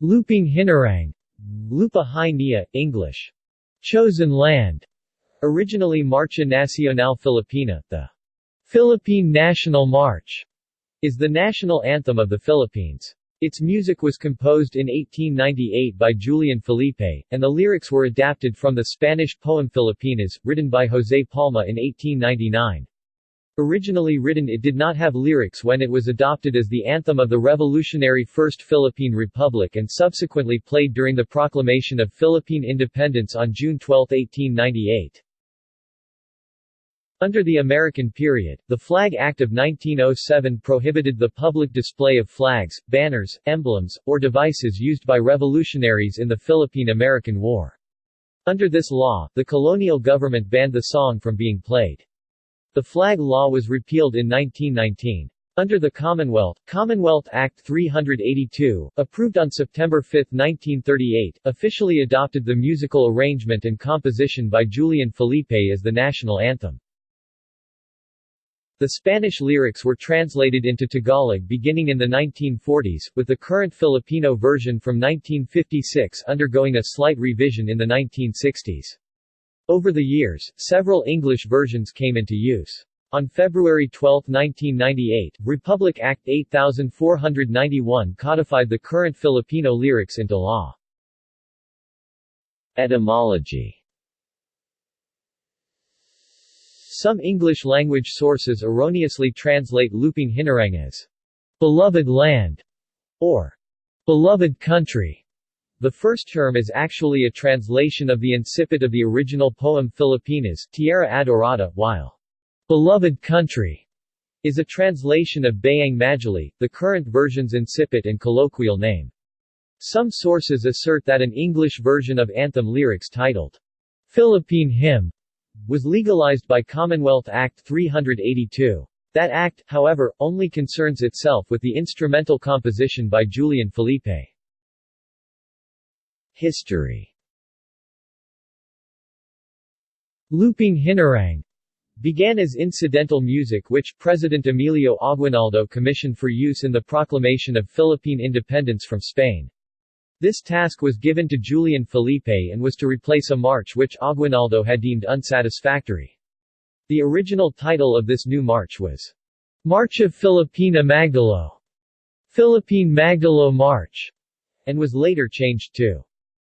Lupang Hinirang, Lupa Hai Nia, English. Chosen Land. Originally Marcha Nacional Filipina, the Philippine National March, is the national anthem of the Philippines. Its music was composed in 1898 by Julian Felipe, and the lyrics were adapted from the Spanish poem Filipinas, written by José Palma in 1899. Originally written, it did not have lyrics when it was adopted as the anthem of the revolutionary First Philippine Republic and subsequently played during the proclamation of Philippine independence on June 12, 1898. Under the American period, the Flag Act of 1907 prohibited the public display of flags, banners, emblems, or devices used by revolutionaries in the Philippine-American War. Under this law, the colonial government banned the song from being played. The flag law was repealed in 1919. Under the Commonwealth Act 382, approved on September 5, 1938, officially adopted the musical arrangement and composition by Julian Felipe as the national anthem. The Spanish lyrics were translated into Tagalog beginning in the 1940s, with the current Filipino version from 1956 undergoing a slight revision in the 1960s. Over the years, several English versions came into use. On February 12, 1998, Republic Act 8491 codified the current Filipino lyrics into law. Etymology. Some English-language sources erroneously translate Lupang Hinirang as beloved land or beloved country. The first term is actually a translation of the incipit of the original poem Filipinas, Tierra Adorada, while beloved country is a translation of Bayang Majuli, the current version's incipit and colloquial name. Some sources assert that an English version of anthem lyrics titled Philippine Hymn was legalized by Commonwealth Act 382. That act, however, only concerns itself with the instrumental composition by Julian Felipe. History. Lupang Hinirang began as incidental music which President Emilio Aguinaldo commissioned for use in the proclamation of Philippine independence from Spain. This task was given to Julian Felipe and was to replace a march which Aguinaldo had deemed unsatisfactory. The original title of this new march was Marcha Filipina Magdalo, Philippine Magdalo March, and was later changed to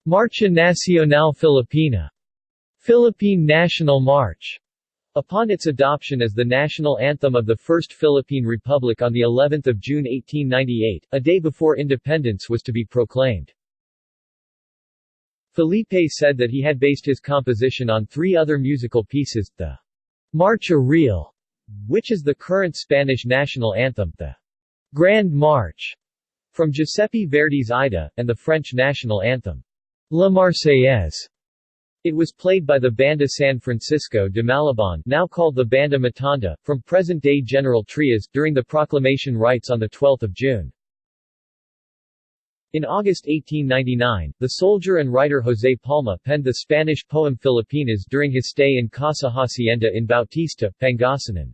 Marcha Nacional Filipina, Philippine National March, upon its adoption as the national anthem of the First Philippine Republic on the 11th of June 1898, a day before independence was to be proclaimed. Felipe said that he had based his composition on three other musical pieces, the Marcha Real, which is the current Spanish national anthem, the Grand March, from Giuseppe Verdi's Aida, and the French national anthem, La Marseillaise. It was played by the Banda San Francisco de Malabon, now called the Banda Matanda, from present-day General Trias, during the proclamation rites on 12 June. In August 1899, the soldier and writer José Palma penned the Spanish poem Filipinas during his stay in Casa Hacienda in Bautista, Pangasinan.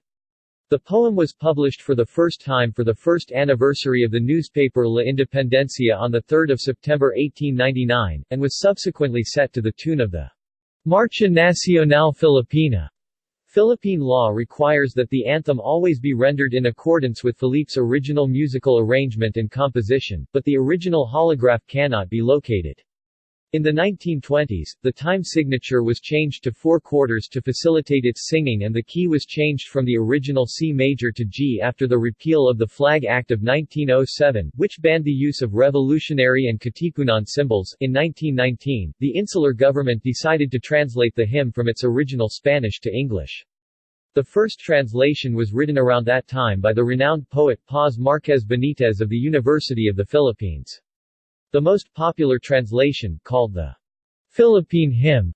The poem was published for the first time for the first anniversary of the newspaper La Independencia on 3 September 1899, and was subsequently set to the tune of the Marcha Nacional Filipina. Philippine law requires that the anthem always be rendered in accordance with Felipe's original musical arrangement and composition, but the original holograph cannot be located. In the 1920s, the time signature was changed to 4/4 to facilitate its singing, and the key was changed from the original C major to G after the repeal of the Flag Act of 1907, which banned the use of revolutionary and Katipunan symbols. In 1919, the insular government decided to translate the hymn from its original Spanish to English. The first translation was written around that time by the renowned poet Paz Marquez Benitez of the University of the Philippines. The most popular translation, called the Philippine Hymn,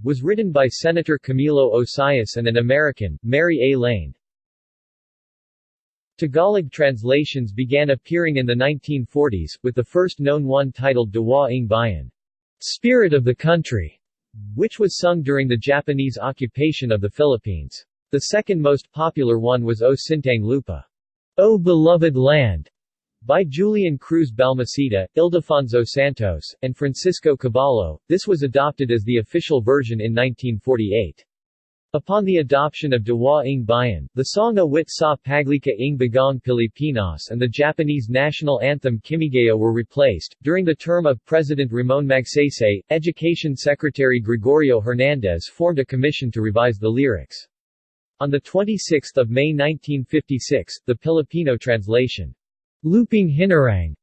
was written by Senator Camilo Osias and an American, Mary A. Lane. Tagalog translations began appearing in the 1940s, with the first known one titled Dawa ng Bayan, Spirit of the Country, which was sung during the Japanese occupation of the Philippines. The second most popular one was O Sintang Lupa, O Beloved Land, By Julian Cruz Balmaceda, Ildefonso Santos, and Francisco Caballo, this was adopted as the official version in 1948. Upon the adoption of Diwa ng Bayan, the song Awit sa Paglika ng Bagong Pilipinas and the Japanese national anthem Kimigaya were replaced. During the term of President Ramon Magsaysay, Education Secretary Gregorio Hernandez formed a commission to revise the lyrics. On 26 May 1956, the Filipino translation, Lupang Hinirang,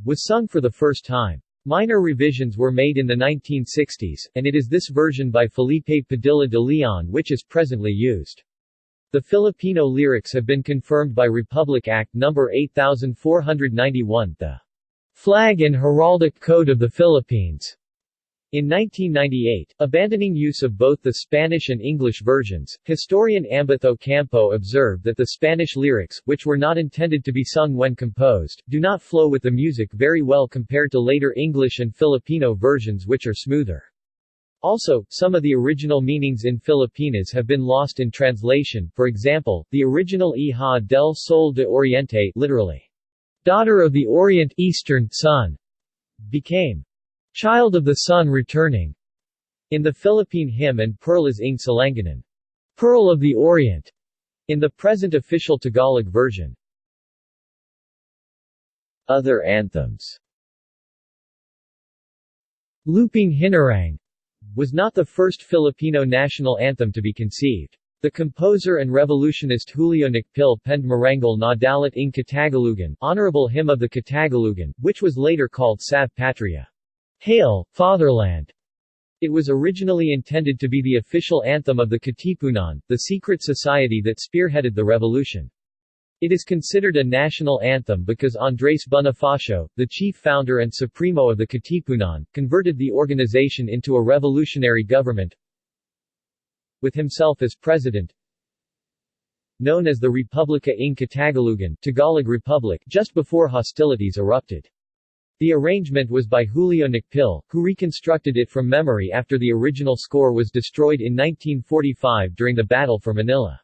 was sung for the first time. Minor revisions were made in the 1960s, and it is this version by Felipe Padilla de Leon which is presently used. The Filipino lyrics have been confirmed by Republic Act No. 8491, the Flag and Heraldic Code of the Philippines. In 1998, abandoning use of both the Spanish and English versions, historian Ambito Campo observed that the Spanish lyrics, which were not intended to be sung when composed, do not flow with the music very well compared to later English and Filipino versions which are smoother. Also, some of the original meanings in Filipinas have been lost in translation. For example, the original Hija del Sol de Oriente, literally, Daughter of the Orient, Eastern Sun, became Child of the Sun Returning in the Philippine hymn, and Perlas ng Salanganan, Pearl of the Orient, in the present official Tagalog version. Other anthems. Lupang Hinirang was not the first Filipino national anthem to be conceived. The composer and revolutionist Julio Nakpil penned Marangal na Dalat ng Katagalugan, Honorable Hymn of the Katagalugan, which was later called Sab Patria, Hail, Fatherland. It was originally intended to be the official anthem of the Katipunan, the secret society that spearheaded the revolution. It is considered a national anthem because Andres Bonifacio, the chief founder and supremo of the Katipunan, converted the organization into a revolutionary government, with himself as president, known as the Republika ng Katagalugan, Tagalog Republic, just before hostilities erupted. The arrangement was by Julio Nakpil, who reconstructed it from memory after the original score was destroyed in 1945 during the Battle for Manila.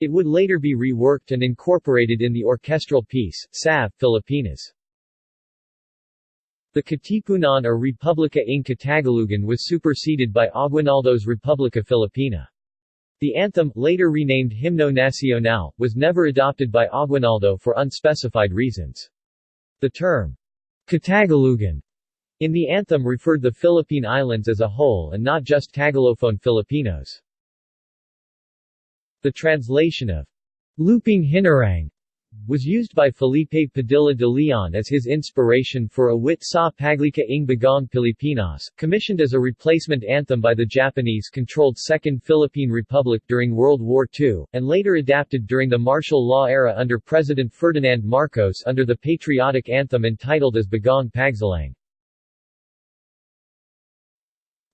It would later be reworked and incorporated in the orchestral piece, Sab, Filipinas. The Katipunan or Republika ng Katagalugan was superseded by Aguinaldo's Republika Filipina. The anthem, later renamed Himno Nacional, was never adopted by Aguinaldo for unspecified reasons. The term Katagalugan in the anthem referred the Philippine Islands as a whole and not just Tagalophone Filipinos. The translation of Lupang Hinirang was used by Felipe Padilla de Leon as his inspiration for Awit sa Paglika ng Bagong Pilipinas, commissioned as a replacement anthem by the Japanese-controlled Second Philippine Republic during World War II, and later adapted during the martial law era under President Ferdinand Marcos under the patriotic anthem entitled as Bagong Pagsalang.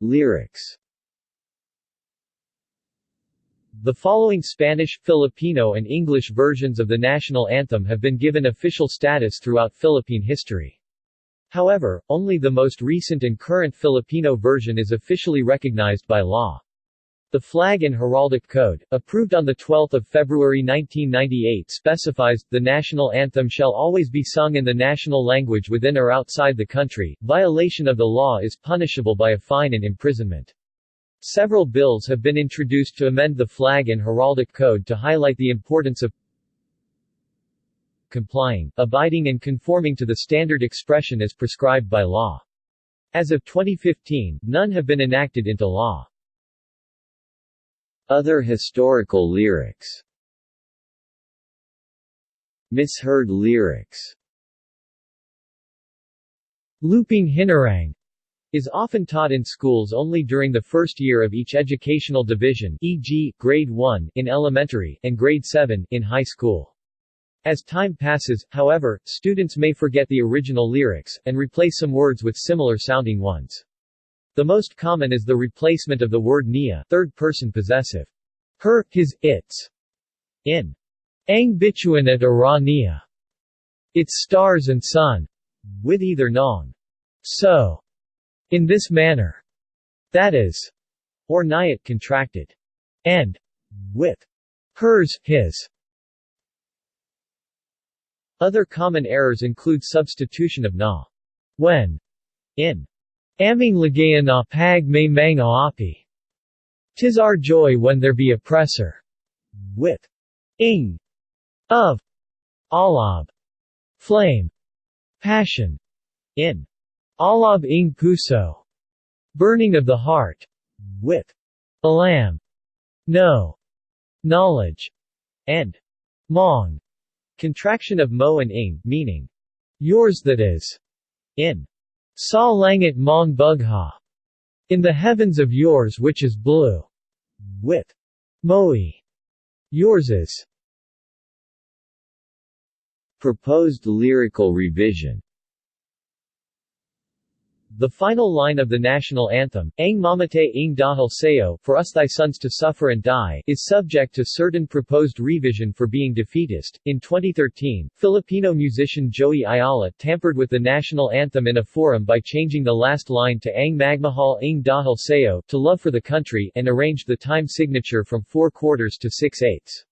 Lyrics. The following Spanish, Filipino and English versions of the national anthem have been given official status throughout Philippine history. However, only the most recent and current Filipino version is officially recognized by law. The Flag and Heraldic Code, approved on 12 February 1998, specifies, the national anthem shall always be sung in the national language within or outside the country. Violation of the law is punishable by a fine and imprisonment. Several bills have been introduced to amend the Flag and Heraldic Code to highlight the importance of complying, abiding and conforming to the standard expression as prescribed by law. As of 2015, none have been enacted into law. Other historical lyrics. Misheard lyrics. Lupang Hinirang is often taught in schools only during the first year of each educational division, e.g., grade 1 in elementary and grade 7 in high school. As time passes, however, students may forget the original lyrics and replace some words with similar sounding ones. The most common is the replacement of the word niya, third-person possessive, her, his, its, in ang bituin at ara niya, its stars and sun, with either nong, so, in this manner, that is, or niyat contracted, and with hers, his. Other common errors include substitution of na when in aming ligaya na pag may mga api. 'Tis our joy when there be oppressor, with ing of alab flame passion in alab ing puso burning of the heart, with alam no knowledge, and mong contraction of mo and ing, meaning yours that is in sa langit mong bugha in the heavens of yours which is blue, with moi yours is. Proposed lyrical revision. The final line of the national anthem, Ang mamatay ing dahil sayo, for us thy sons to suffer and die, is subject to certain proposed revision for being defeatist. In 2013, Filipino musician Joey Ayala tampered with the national anthem in a forum by changing the last line to Ang magmahal ing dahil sayo, to love for the country, and arranged the time signature from 4/4 to 6/8.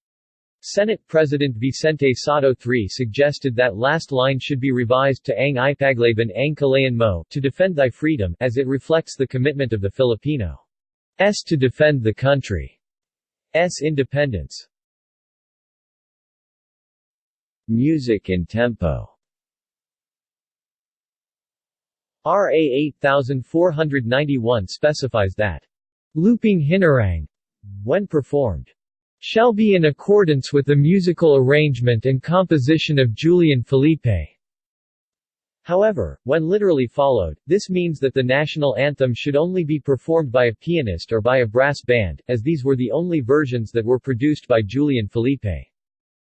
Senate President Vicente Sotto III suggested that last line should be revised to Ang ipaglaban ang kalayan mo, to defend thy freedom, as it reflects the commitment of the Filipinos to defend the country's independence. Music and tempo. RA 8491 specifies that Lupang Hinirang, when performed, shall be in accordance with the musical arrangement and composition of Julian Felipe. However, when literally followed, this means that the national anthem should only be performed by a pianist or by a brass band, as these were the only versions that were produced by Julian Felipe.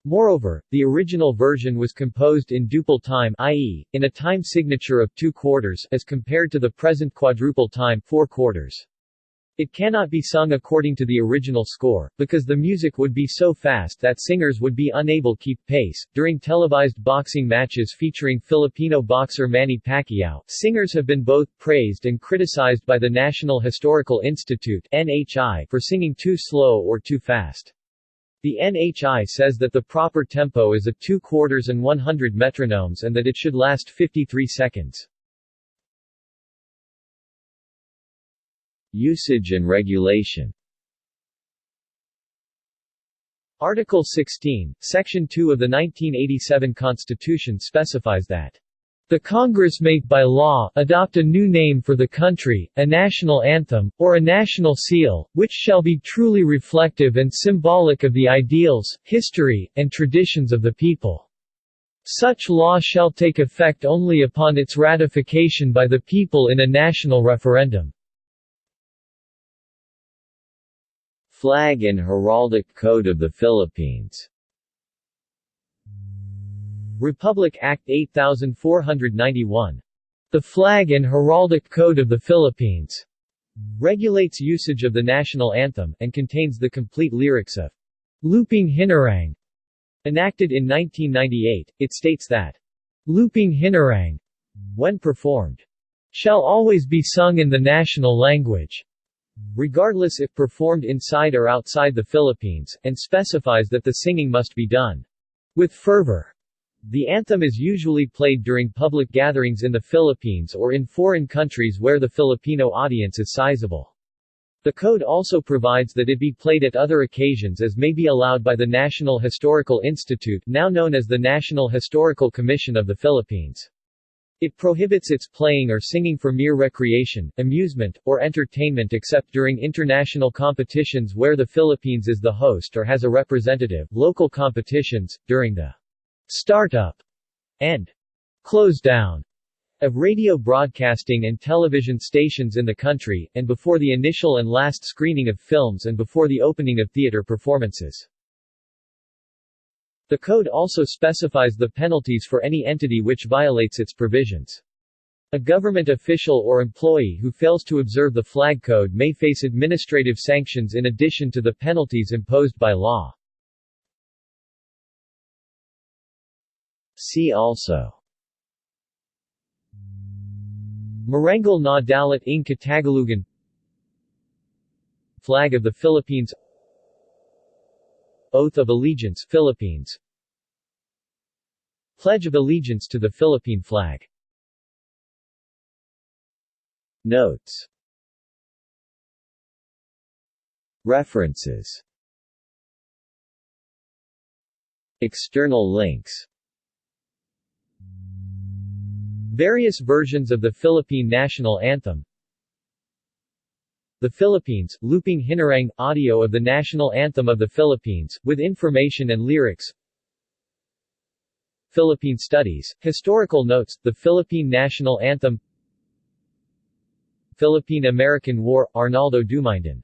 Moreover, the original version was composed in duple time, i.e., in a time signature of 2/4, as compared to the present quadruple time 4/4. It cannot be sung according to the original score, because the music would be so fast that singers would be unable to keep pace. During televised boxing matches featuring Filipino boxer Manny Pacquiao, singers have been both praised and criticized by the National Historical Institute (NHI) for singing too slow or too fast. The NHI says that the proper tempo is a 2/4 and 100 metronomes and that it should last 53 seconds. Usage and regulation. Article 16, Section 2 of the 1987 Constitution specifies that the Congress may, by law, adopt a new name for the country, a national anthem, or a national seal, which shall be truly reflective and symbolic of the ideals, history, and traditions of the people. Such law shall take effect only upon its ratification by the people in a national referendum. Flag and Heraldic Code of the Philippines. Republic Act 8491. The Flag and Heraldic Code of the Philippines regulates usage of the national anthem, and contains the complete lyrics of Lupang Hinirang. Enacted in 1998, it states that Lupang Hinirang, when performed, shall always be sung in the national language, regardless if performed inside or outside the Philippines, and specifies that the singing must be done with fervor. The anthem is usually played during public gatherings in the Philippines or in foreign countries where the Filipino audience is sizable. The code also provides that it be played at other occasions as may be allowed by the National Historical Institute, now known as the National Historical Commission of the Philippines. It prohibits its playing or singing for mere recreation, amusement, or entertainment except during international competitions where the Philippines is the host or has a representative, local competitions, during the start-up and close-down of radio broadcasting and television stations in the country, and before the initial and last screening of films and before the opening of theater performances. The code also specifies the penalties for any entity which violates its provisions. A government official or employee who fails to observe the flag code may face administrative sanctions in addition to the penalties imposed by law. See also Marangol na Dalat ng Katagalugan, Flag of the Philippines, Oath of Allegiance, Philippines, Pledge of allegiance to the Philippine flag. Notes. References. External links. Various versions of the Philippine National Anthem. The Philippines, Lupang Hinirang, audio of the National Anthem of the Philippines, with information and lyrics. Philippine Studies, Historical Notes, the Philippine National Anthem. Philippine-American War, Arnaldo Dumaindan.